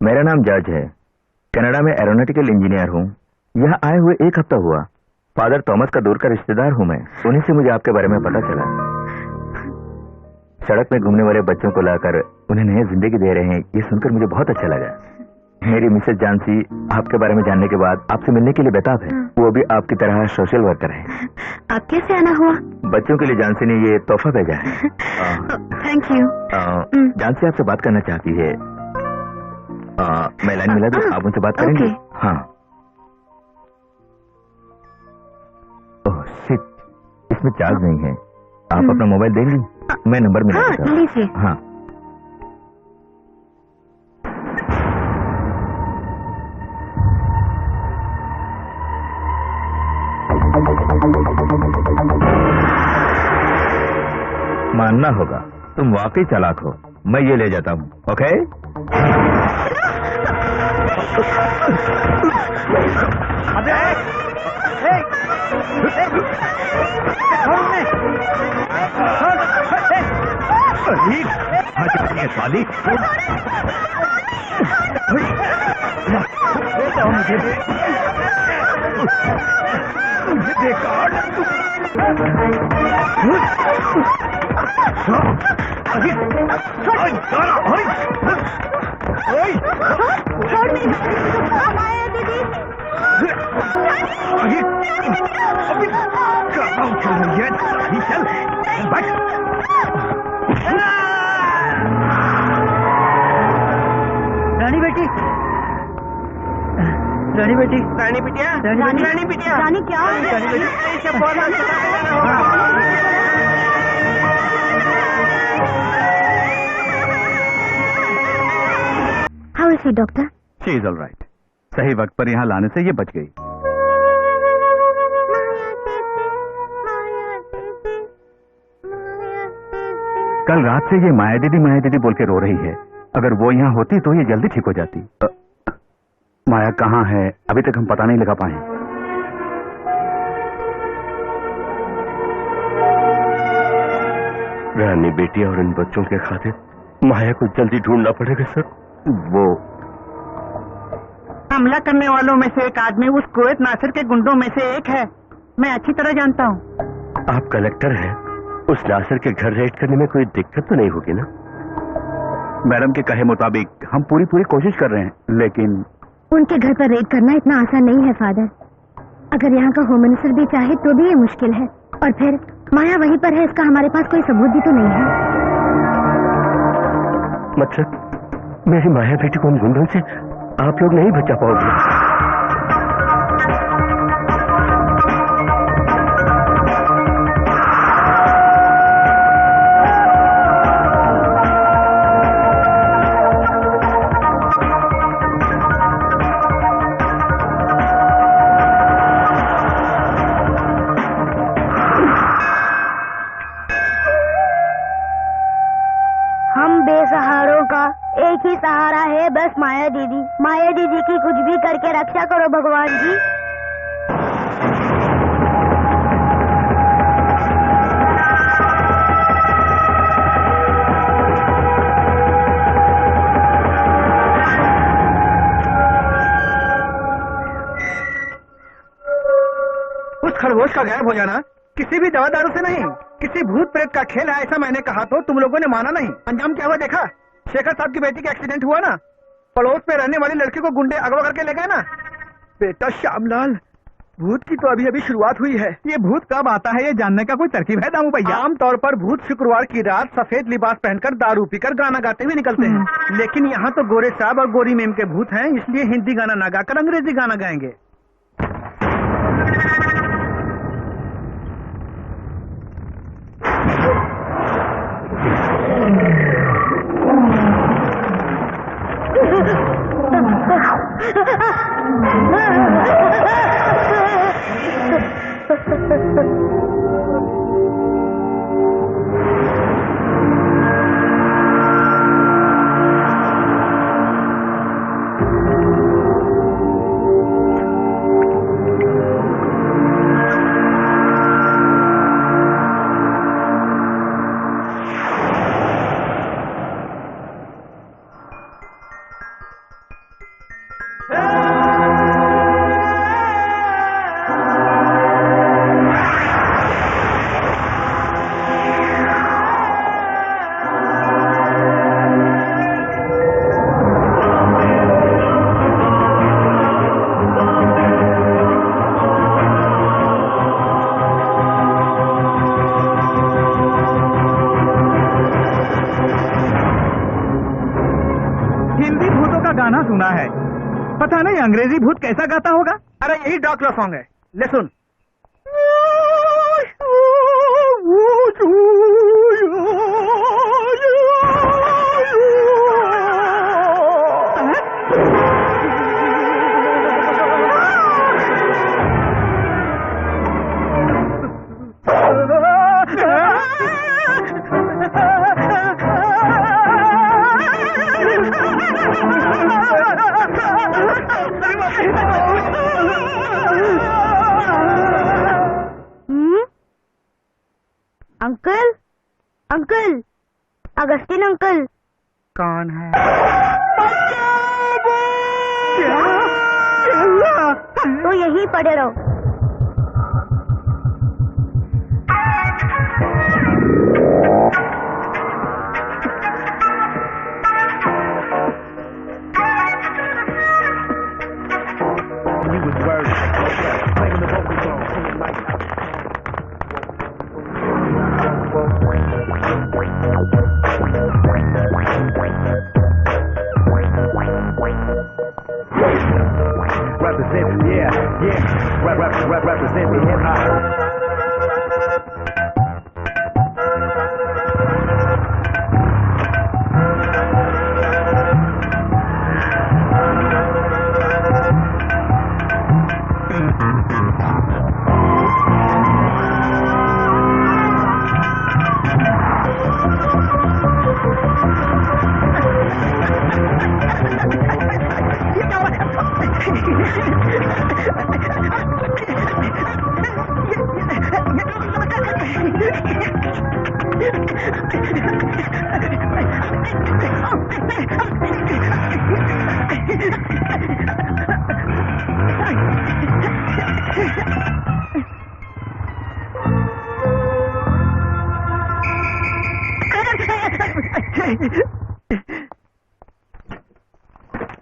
मेरा नाम जॉर्ज है। कनाडा में एरोनॉटिकल इंजीनियर हूँ। यहाँ आए हुए 1 हफ्ता हुआ। फादर थॉमस का दूर का रिश्तेदार हूँ मैं। उन्हीं से मुझे आपके बारे में पता चला। सड़क में घूमने वाले बच्चों को लाकर उन्हें नई जिंदगी दे रहे हैं, ये सुनकर मुझे बहुत अच्छा लगा। मेरी मिसेज जानसी आपके बारे में जानने के बाद आपसे मिलने के लिए बेताब है। वो भी आपकी तरह सोशल वर्कर है। आप कैसे आना हुआ? बच्चों के लिए जानसी ने ये तोहफा भेजा है। Thank you. जानसी आपसे बात करना चाहती है। मैं लाइन मिला दूं, आप उनसे बात करेंगे? हाँ। ओह शिट, इसमें चार्ज नहीं है। आप अपना मोबाइल देंगी? मैं नंबर मिला देता हूं। लीजिए। हाँ। मानना होगा तुम वाकई चालाक हो। मैं ये ले जाता हूँ। ओके? साली रानी बेटी, रानी बेटी, रानी बिटिया, रानी बिटिया, रानी क्या? How is he doctor? She is all right. सही वक्त पर यहाँ लाने से ये बच गई। कल रात से ये माया दीदी बोल के रो रही है। अगर वो यहाँ होती तो ये जल्दी ठीक हो जाती। माया कहाँ है? अभी तक हम पता नहीं लगा पाए। रानी बेटी और इन बच्चों के खातिर माया को जल्दी ढूंढना पड़ेगा सर। वो हमला करने वालों में से एक आदमी उस कुवैत नासिर के गुंडों में से एक है। मैं अच्छी तरह जानता हूँ। आप कलेक्टर हैं, उस नासिर के घर रेड करने में कोई दिक्कत तो नहीं होगी ना? मैडम के कहे मुताबिक हम पूरी कोशिश कर रहे हैं, लेकिन उनके घर पर रेड करना इतना आसान नहीं है फादर। अगर यहाँ का होम मिनिस्टर भी चाहे तो भी ये मुश्किल है। और फिर माया वहीं पर है, इसका हमारे पास कोई सबूत भी तो नहीं है। मतलब मेरी माया बेटी को उन गुंडों से आप लोग नहीं बचा पाओगे? एक ही सहारा है बस माया दीदी। माया दीदी की कुछ भी करके रक्षा करो भगवान जी। उस खरगोश का गायब हो जाना किसी भी दवा दारू से नहीं, किसी भूत प्रेत का खेल है ऐसा मैंने कहा तो तुम लोगों ने माना नहीं। अंजाम क्या हुआ देखा? शेखर साहब की बेटी का एक्सीडेंट हुआ ना, पड़ोस में रहने वाली लड़की को गुंडे अगवा करके ले गए ना। बेटा श्यामलाल, भूत की तो अभी अभी शुरुआत हुई है। ये भूत कब आता है ये जानने का कोई तरकीब है दामू भैया? आमतौर पर भूत शुक्रवार की रात सफेद लिबास पहनकर दारू पीकर गाना गाते हुए निकलते हैं, लेकिन यहाँ तो गोरे साहब और गोरी मेम के भूत हैं, इसलिए हिंदी गाना ना गाकर अंग्रेजी गाना गाएंगे। हिंदी भूतों का गाना सुना है, पता नहीं अंग्रेजी भूत कैसा गाता होगा। अरे यही ड्रैकुला सॉन्ग है, ले सुन। Uncle, uncle, Augustine uncle. कौन है? तो यहीं पड़े रहो। Representing hip hop.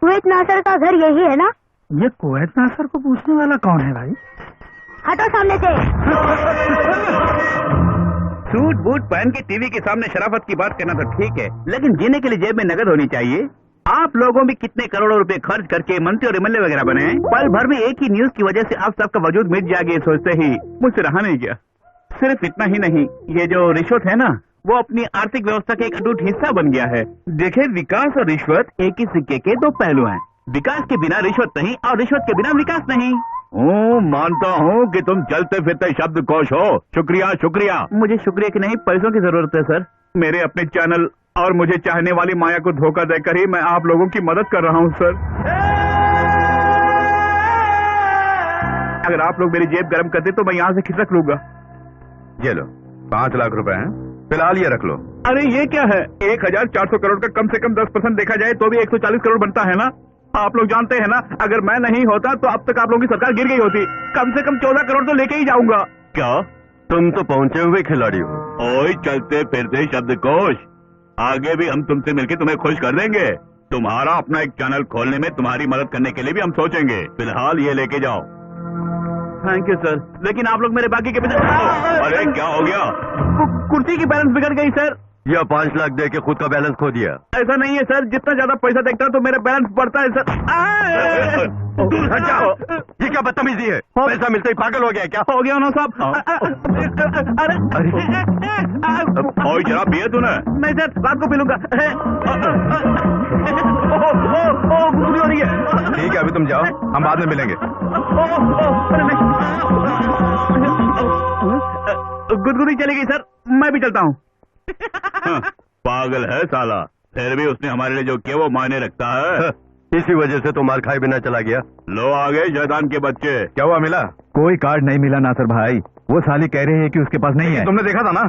Kuwait Nasar का घर यही है ना? ये कुवैत नासर को पूछने वाला कौन है भाई? हटो सामने से। सूट बूट पहन के टीवी के सामने शराफत की बात करना तो ठीक है, लेकिन जीने के लिए जेब में नकद होनी चाहिए। आप लोगों भी कितने करोड़ों रुपए खर्च करके मंत्री और एमएलए वगैरह बने हैं, पल भर में एक ही न्यूज की वजह से आप सबका वजूद मिट जाएगा सोचते ही मुझसे रहा नहीं गया। सिर्फ इतना ही नहीं, ये जो रिश्वत है ना, वो अपनी आर्थिक व्यवस्था का एक अटूट हिस्सा बन गया है। देखे, विकास और रिश्वत एक ही सिक्के के दो पहलू हैं। विकास के बिना रिश्वत नहीं और रिश्वत के बिना विकास नहीं। मानता हूँ कि तुम चलते फिरते शब्दकोश हो। शुक्रिया शुक्रिया। मुझे शुक्रिया की नहीं, पैसों की जरूरत है सर। मेरे अपने चैनल और मुझे चाहने वाली माया को धोखा देकर ही मैं आप लोगों की मदद कर रहा हूँ सर। अगर आप लोग मेरी जेब गर्म करते तो मैं यहाँ से खिसक लूंगा। ये लो 5 लाख रुपए हैं, फिलहाल ये रख लो। अरे ये क्या है? 1400 करोड़ का कम से कम 10% देखा जाए तो भी 140 करोड़ बनता है ना। आप लोग जानते हैं ना, अगर मैं नहीं होता तो अब तक आप लोगों की सरकार गिर गई होती। कम से कम 14 करोड़ तो लेके ही जाऊंगा। क्या तुम तो पहुंचे हुए खिलाड़ी हो। ओए चलते फिरते शब्दकोश, आगे भी हम तुमसे मिलकर तुम्हें खुश कर देंगे। तुम्हारा अपना एक चैनल खोलने में तुम्हारी मदद करने के लिए भी हम सोचेंगे। फिलहाल ये लेके जाओ। थैंक यू सर, लेकिन आप लोग मेरे बाकी के पैसे। अरे क्या हो गया? कुर्सी की बैलेंस बिगड़ गई सर। यह 5 लाख दे के खुद का बैलेंस खो दिया। ऐसा नहीं है सर, जितना ज्यादा पैसा देखता तो मेरा बैलेंस बढ़ता है सर। दूर हट जाओ, ये क्या बदतमीजी है? पैसा मिलते ही पागल हो गया क्या? हो गया ना साहब। अरे ओए शराब पिया तूने? नहीं सर, रात को पी लूंगा। गुदगुदी हो रही है। ठीक है, अभी तुम जाओ, हम बाद में मिलेंगे। गुदगुदी चली गई सर, मैं भी चलता हूँ। पागल है साला, फिर भी उसने हमारे लिए जो किया वो मायने रखता है। इसी वजह से तो मार खाए बिना चला गया। लो आ गए शैतान के बच्चे। क्या हुआ, मिला? कोई कार्ड नहीं मिला नासर भाई, वो साली कह रही है कि उसके पास नहीं है। तुमने देखा था ना,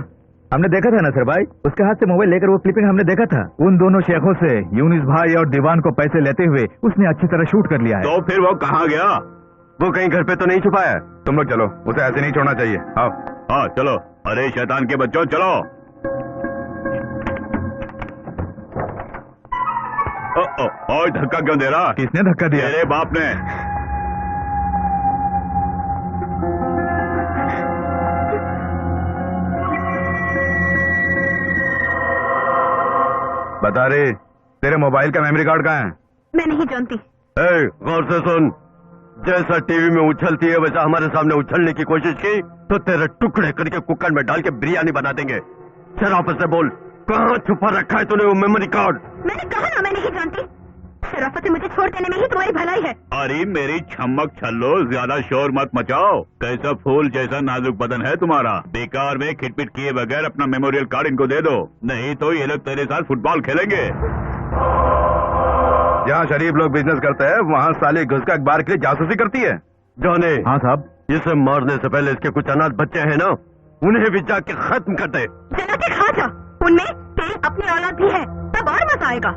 हमने देखा था ना सर भाई, उसके हाथ से मोबाइल लेकर वो क्लिपिंग हमने देखा था। उन दोनों शेखों से यूनिस भाई और दीवान को पैसे लेते हुए उसने अच्छी तरह शूट कर लिया है। तो फिर वो कहाँ गया? वो कहीं घर पे तो नहीं छुपा है? तुम लोग चलो, उसे ऐसे नहीं छोड़ना चाहिए। आओ। हाँ चलो। अरे शैतान के बच्चों चलो। और धक्का क्यों दे रहा? किसने धक्का दिया? तेरे बाप ने। बता रे, तेरे मोबाइल का मेमोरी कार्ड कहाँ है? मैं नहीं जानती। गौर से सुन, जैसा टीवी में उछलती है वैसा हमारे सामने उछलने की कोशिश की तो तेरे टुकड़े करके कुकर में डाल के बिरयानी बना देंगे। शराफत से बोल, कहाँ छुपा रखा है तूने वो मेमोरी कार्ड? मैंने कहा ना मैं नहीं जानती। शराफत से मुझे छोड़ देने में ही तुम्हारी भलाई है। अरे मेरी छमक छल्लो, ज्यादा शोर मत मचाओ। कैसा फूल जैसा नाजुक बदन है तुम्हारा। बेकार में खिटपिट किए बगैर अपना मेमोरियल कार्ड इनको दे दो, नहीं तो ये लोग तेरे साथ फुटबॉल खेलेंगे। जहाँ शरीफ लोग बिजनेस करते हैं वहाँ साले घुस का अखबार के लिए जासूसी करती है। जाने। हाँ साहब। इसे मारने से पहले इसके कुछ अनाथ बच्चे हैं ना, उन्हें भी जाके खत्म कर दे। जना के खा जा, उनमें तेरी अपनी औलाद भी है, तब और मजा आएगा।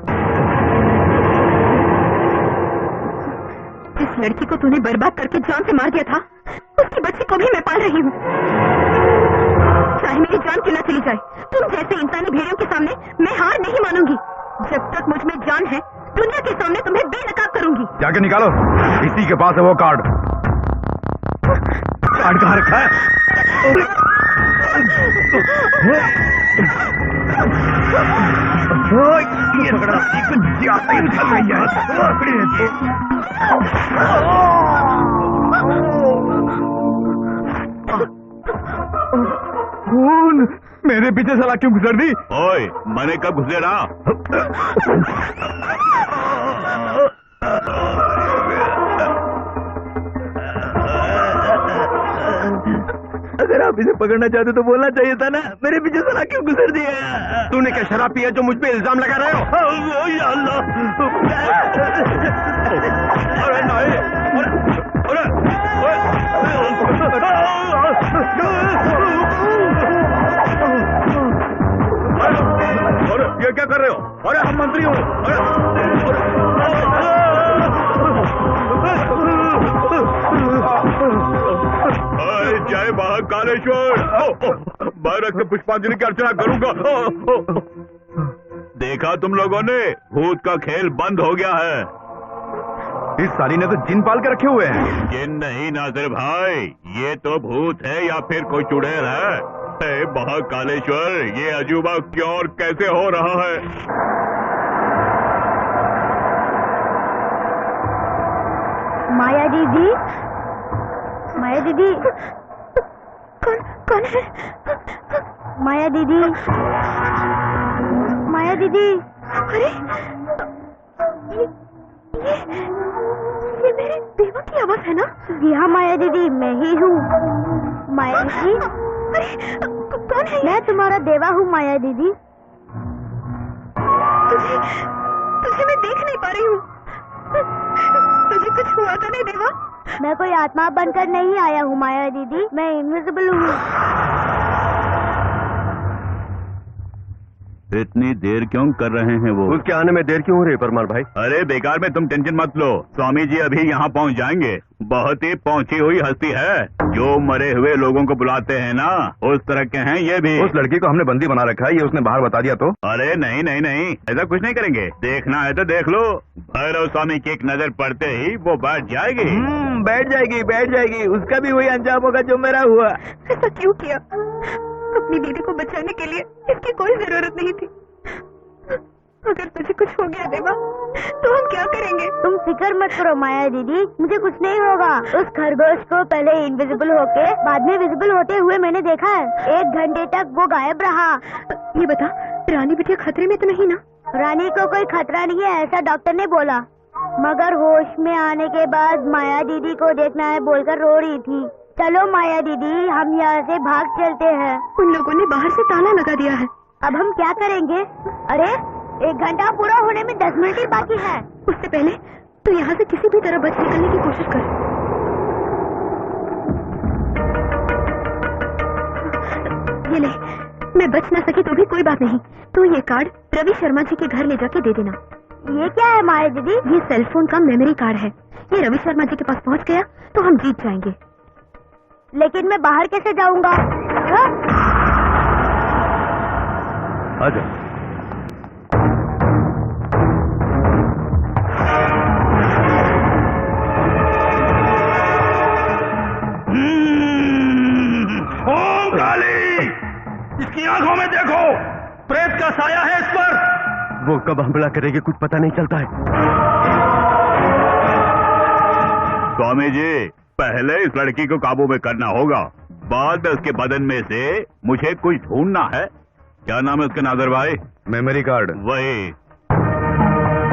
जिस लड़की को तूने बर्बाद करके जान से मार दिया था, उसकी बच्ची को भी मैं पाल रही हूँ। चाहे मेरी जान क्यों न चली जाए, तुम जैसे इंसानी भेड़ियों के सामने मैं हार नहीं मानूंगी। जब तक मुझ में जान है, दुनिया के सामने तुम्हें बेनकाब करूंगी। जाके निकालो, इसी के पास है वो कार्ड। कार्ड कहाँ रखा है? ये पकड़ा, कुछ ज्यादा ही उछल रही है। खून मेरे पीछे साला क्यों गुजर दी? ओए, मैंने कब घुसे रहा? अगर आप इसे पकड़ना चाहते तो बोलना चाहिए था ना, मेरे पीछे साला क्यों गुजर दिया? तूने क्या शराब पिया जो मुझ पे इल्जाम लगा रहे हो? अरे नहीं, अरे ये क्या कर रहे हो? अरे हम मंत्री हो। जय महाकालेश्वर, मैं रक्त पुष्पांजलि की अर्चना करूंगा। देखा तुम लोगों ने, भूत का खेल बंद हो गया है। इस साली ने तो जिन पाल के रखे हुए हैं। जिन नहीं नाजिर भाई, ये तो भूत है या फिर कोई चुड़ैल है। हे महाकालेश्वर, ये अजूबा क्यों और कैसे हो रहा है? माया दीदी, माया दीदी, कौन है? माया दीदी, माया दीदी। अरे ये मेरे देवा की आवाज है ना? जी हाँ माया दीदी, मैं ही हूँ। माया दीदी, अरे कौन है? मैं तुम्हारा देवा हूँ माया दीदी। तुझे मैं देख नहीं पा रही हूँ। तुझे कुछ हुआ तो नहीं देवा? मैं कोई आत्मा बनकर नहीं आया हूँ माया दीदी, मैं इनविजिबल हूँ। इतनी देर क्यों कर रहे हैं वो? उसके आने में देर क्यों हो रही है परमार भाई? अरे बेकार में तुम टेंशन मत लो, स्वामी जी अभी यहाँ पहुँच जाएंगे। बहुत ही पहुँची हुई हस्ती है, जो मरे हुए लोगों को बुलाते हैं ना, उस तरह के हैं ये भी। उस लड़की को हमने बंदी बना रखा है, ये उसने बाहर बता दिया तो? अरे नहीं नहीं नहीं, ऐसा कुछ नहीं करेंगे। देखना है तो देख लो, भैरव स्वामी की एक नजर पड़ते ही वो बैठ जाएगी। बैठ जाएगी, बैठ जाएगी। उसका भी वही अंजाम होगा जो मेरा हुआ। ऐसा क्यों किया? अपनी दीदी को बचाने के लिए इसकी कोई जरूरत नहीं थी। अगर तुझे कुछ हो गया देवा, तो हम क्या करेंगे? तुम फिक्र मत करो माया दीदी, मुझे कुछ नहीं होगा। उस खरगोश को पहले इनविजिबल होके बाद में विजिबल होते हुए मैंने देखा है। 1 घंटे तक वो गायब रहा। ये बता, रानी बिटिया खतरे में तो नहीं ना? रानी को कोई खतरा नहीं है, ऐसा डॉक्टर ने बोला। मगर होश में आने के बाद माया दीदी को देखना है बोलकर रो रही थी। चलो माया दीदी, हम यहाँ से भाग चलते हैं। उन लोगों ने बाहर से ताला लगा दिया है। अब हम क्या करेंगे? अरे 1 घंटा पूरा होने में 10 मिनट ही बाकी है। उससे पहले तो यहाँ से किसी भी तरह बच निकलने की कोशिश कर। ये ले, मैं बच ना सकी तो भी कोई बात नहीं, तो ये कार्ड रवि शर्मा जी के घर ले जाके दे देना। ये क्या है माया दीदी? ये सेल फोन का मेमोरी कार्ड है। ये रवि शर्मा जी के पास पहुंच गया तो हम जीत जाएंगे। लेकिन मैं बाहर कैसे जाऊंगा? आजा। ओम काली, इसकी आंखों में देखो, प्रेत का साया है इस पर। वो कब हमला करेगी कुछ पता नहीं चलता है। स्वामी जी, पहले इस लड़की को काबू में करना होगा, बाद में उसके बदन में से मुझे कुछ ढूंढना है। क्या नाम है उसके नाजर भाई? Memory card. वही।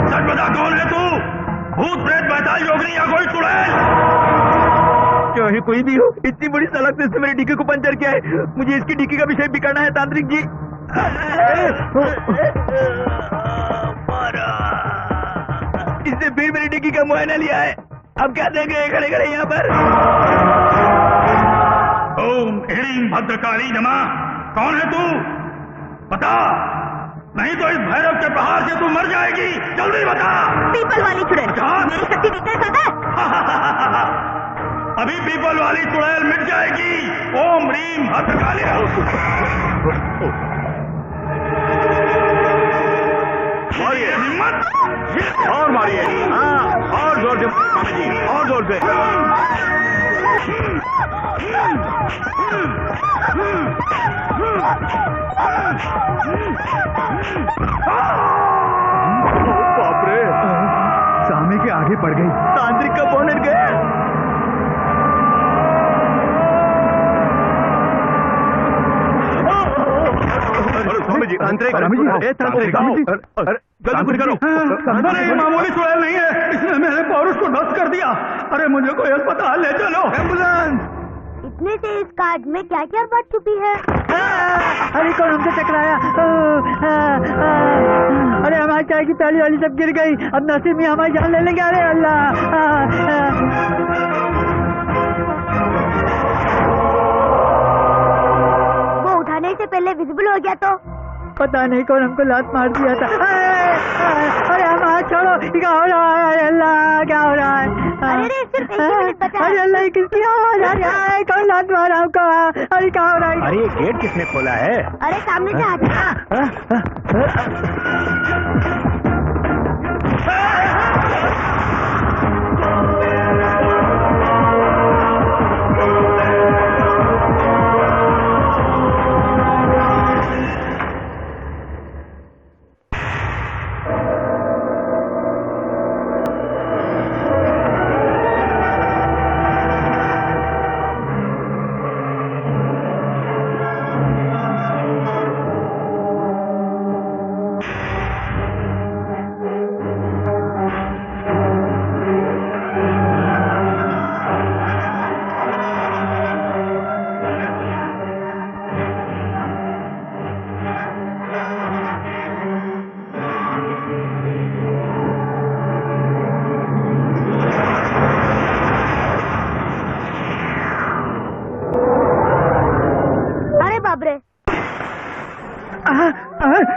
सच बता, कौन है तू? भूत प्रेत बैताल योगिनी या कोई चुड़ैल? चाहे कोई भी हो, इतनी बड़ी सड़क से मेरी डिक्की को पंचर किया है। मुझे इसकी डिक्की का विषय बिगाड़ना है तांत्रिक जी। इसने फिर मेरी डिक्की का मुआयना लिया है। अब क्या देंगे खड़े खड़े यहाँ पर? ओम ह्रीं भद्रकाली नमः। कौन है तू? बता, नहीं तो इस भैरव के प्रहार से तू मर जाएगी। जल्दी बता। पीपल वाली चुड़ैल, मेरी शक्ति कितने ज्यादा है? अभी पीपल वाली चुड़ैल मिट जाएगी। ओम ह्रीं भद्रकाली। मारिए, हिम्मत और मारिए। हाँ, और जोर से स्वामी जी, और जोर से। बाप रे, स्वामी के आगे पड़ गई। तांत्रिक का बोनट गया। स्वामी जी, तांत्रिक, जल्दी करो। अरे ये मामूली चुड़ैल नहीं है, इसने मेरे पौरुष को ध्वस्त कर दिया। अरे मुझे कोई अस्पताल ले चलो। एम्बुलेंस। इतने से इस कार्ड में क्या क्या बात छुपी है? अरे कौन हमसे टकराया? अरे हमारी चाय की प्याली वाली सब गिर गई। अब नसीब में हमारी जान ले लेंगे। अरे अल्लाह। वो उठाने से पहले विजिबल हो गया तो? पता नहीं कौन हमको लात मार दिया था। अरे हम हाथ छोड़ो। क्या हो रहा है? अल्लाह, क्या हो रहा है? अरे सिर्फ एक ही मिनट बचा है। अरे अल्लाह, किसकी आवाज आ रही है? कौन लात मारा हमको? अरे क्या हो रहा है? अरे ये गेट किसने खोला है? अरे सामने से आ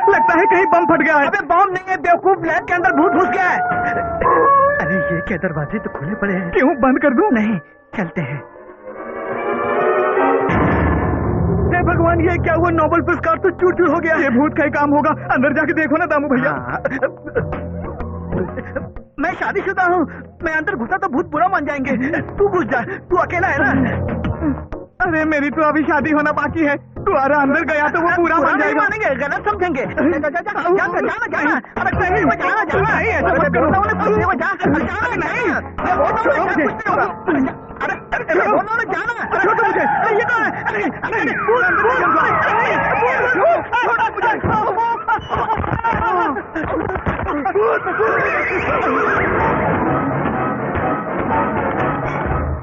लगता है कहीं बम फट गया है। अबे बम नहीं है बेवकूफ, लैब के अंदर भूत घुस गया है। अरे ये क्या, दरवाजे तो खुले पड़े हैं। क्यों, बंद कर दूं? नहीं, चलते हैं। हे भगवान, ये क्या हुआ? नोबेल पुरस्कार तो चूर चूर हो गया। ये भूत का ही काम होगा। अंदर जाके देखो ना दामू भैया। मैं शादीशुदा हूँ, मैं अंदर घुसा तो भूत बुरा मान जाएंगे। तू घुस जा, तू अकेला है ना। अरे मेरी तो अभी शादी होना बाकी है। तू अंदर गया तो वो पूरा मान जाएगा। मानेंगे, गलत समझेंगे।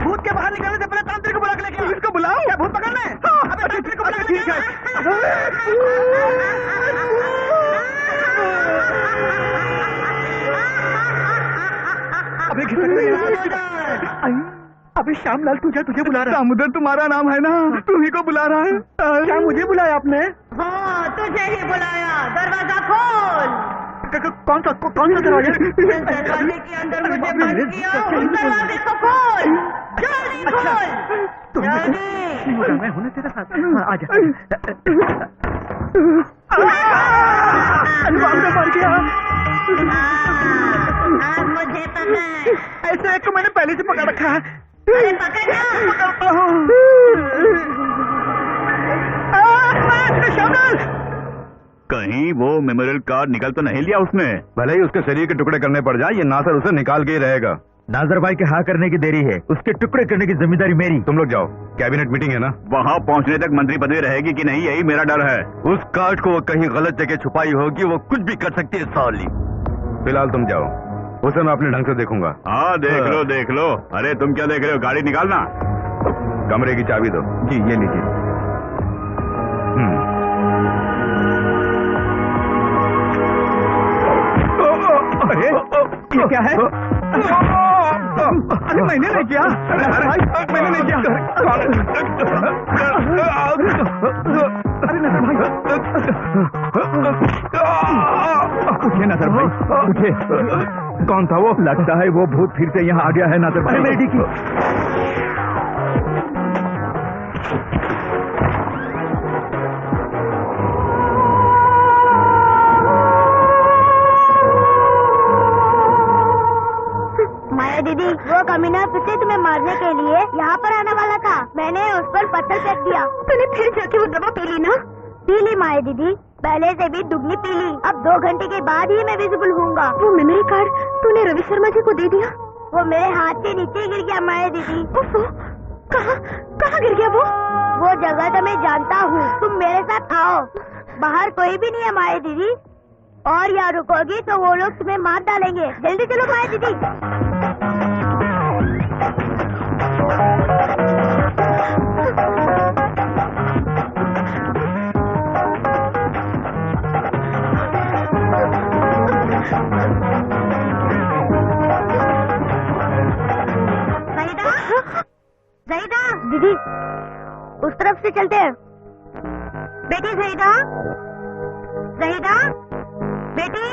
भूत के बाहर निकलने से पहले तांत्रिक को बुला के लेके इसको बुलाओ। क्या भूत पकड़ना है? अबे तांत्रिक को बुला के लेके अबे अभी श्यामलाल तुझे बुला रहा है। दामोदर तुम्हारा नाम है ना, तुम्ही को बुला रहा है। क्या मुझे बुलाया आपने? हाँ, तुझे ही बुलाया। दरवाजा खोल। कौन सा दरवाजा? जिस दरवाजे के अंदर मुझे बंद किया, उस दरवाजे को खोल। जल्दी खोल। जल्दी। मैं हूं ना तेरे साथ। आजा। मर गया। अब मुझे पकड़। ऐसे एक को मैंने पहले से पकड़ रखा है। अरे पकड़ना। पकड़ता हूँ। श्यामलाल! कहीं वो मेमोरियल कार्ड निकल तो नहीं लिया उसने? भले ही उसके शरीर के टुकड़े करने पड़ जाए, ये नासर उसे निकाल के ही रहेगा। नाजर भाई के हाँ करने की देरी है, उसके टुकड़े करने की जिम्मेदारी मेरी। तुम लोग जाओ, कैबिनेट मीटिंग है ना। वहाँ पहुँचने तक मंत्री पदवी रहेगी कि नहीं, यही मेरा डर है। उस कार्ड को वो कहीं गलत जगह छुपाई होगी, वो कुछ भी कर सकती है साली। फिलहाल तुम जाओ, उसे मैं अपने ढंग से देखूंगा। हाँ देख लो। अरे तुम क्या देख रहे हो, गाड़ी निकालना। कमरे की चाबी दो। जी ये लीजिए। अरे ये क्या है? अरे मैंने नहीं किया। मैंने नहीं किया। अरे नजर भाई, उठिए नजर भाई, उठिए। कौन था वो? लगता है वो भूत फिर से यहाँ आ गया है नाजर भाई। बेटी की माया दीदी, वो कमीना फिर से तुम्हें मारने के लिए यहाँ पर आने वाला था। मैंने उस पर पत्थर फेंक दिया। तूने फिर जाके वो दवा पी ली ना? पी ली माया दीदी, पहले से भी दुगनी पी ली। अब 2 घंटे के बाद ही मैं विजिबल हूँगा। वो मेमोरी कार्ड तूने रवि शर्मा जी को दे दिया? वो मेरे हाथ के नीचे गिर गया माया दीदी। कहाँ गिर गया वो जगह तो मैं जानता हूँ, तुम मेरे साथ आओ। बाहर कोई भी नहीं है माया दीदी, और यहाँ रुकोगी तो वो लोग तुम्हें मार डालेंगे। जल्दी चलो माया दीदी। ज़हीदा दीदी, उस तरफ से चलते हैं। बेटी ज़हीदा बेटी,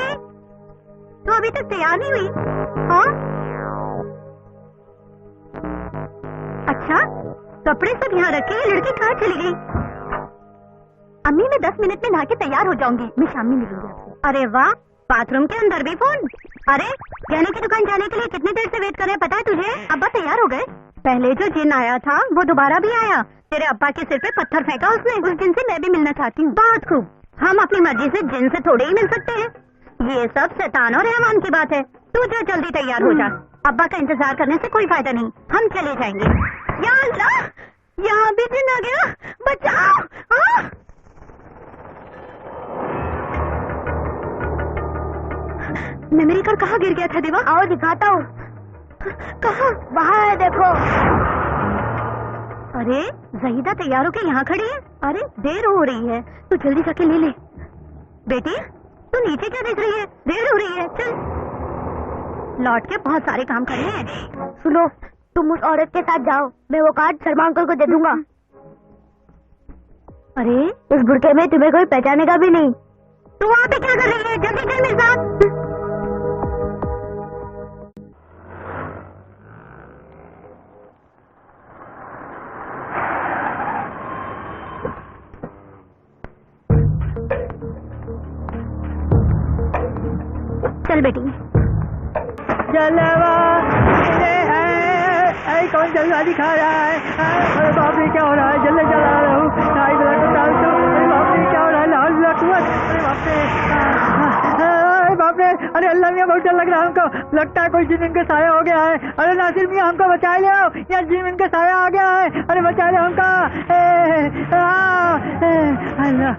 तू अभी तक तैयार नहीं हुई? हाँ? अच्छा, कपड़े सब यहाँ रखे हैं, लड़की कहाँ चली गई? अम्मी मैं 10 मिनट में नहा के तैयार हो जाऊंगी, मैं शाम में मिलूंगी आपसे। अरे वाह, बाथरूम के अंदर भी फोन। अरे गहने की दुकान जाने के लिए कितनी देर से वेट कर रहे हैं पता है तुझे? अब्बा तैयार हो गए? पहले जो जिन आया था वो दोबारा भी आया। तेरे अब्बा के सिर पे पत्थर फेंका उसने। उस जिन से मैं भी मिलना चाहती हूँ। बहुत खूब, हम अपनी मर्जी से जिन से थोड़े ही मिल सकते हैं। ये सब शैतान और रहमान की बात है। तू जो जल्दी तैयार हो जा, अब्बा का इंतजार करने से कोई फायदा नहीं, हम चले जाएंगे। या अल्लाह, यहाँ भी जिन आ गया, बचाओ। मेमोरी कार्ड कहाँ गिर गया था देवा? आओ दिखाता हूँ। कहाँ? बाहर है देखो। अरे ज़हीदा तैयार होके यहाँ खड़ी है। अरे देर हो रही है, तू जल्दी जाके ले ले। बेटी तू नीचे क्या देख रही है? देर हो रही है, चल। लौट के बहुत सारे काम करने हैं। सुनो, तुम उस औरत के साथ जाओ, मैं वो कार्ड शर्मा अंकल को दे दूंगा। अरे इस बुरके में तुम्हें कोई पहचानेगा भी नहीं। तू वहाँ पे क्या कर रही है? जल्दी चल मेरे साथ। चल बेटी। जलवा कौन जलवा दिखा रहा है? अरे बाप रे क्या हो रहा है? जल्दी चला रहा हूँ। अरे बाप रे क्या हो रहा है? लाल लक्ष्मण, अरे बाप रे, अरे बाप रे, अरे अल्लाह मियाँ बहुत डर लग रहा है हमको। लगता है कोई जिन इनके साया हो गया है। अरे नासिर मियाँ हमको बचा ले आओ, यहाँ जिन इनके साया आ गया है। अरे बचा ले हमको। अल्लाह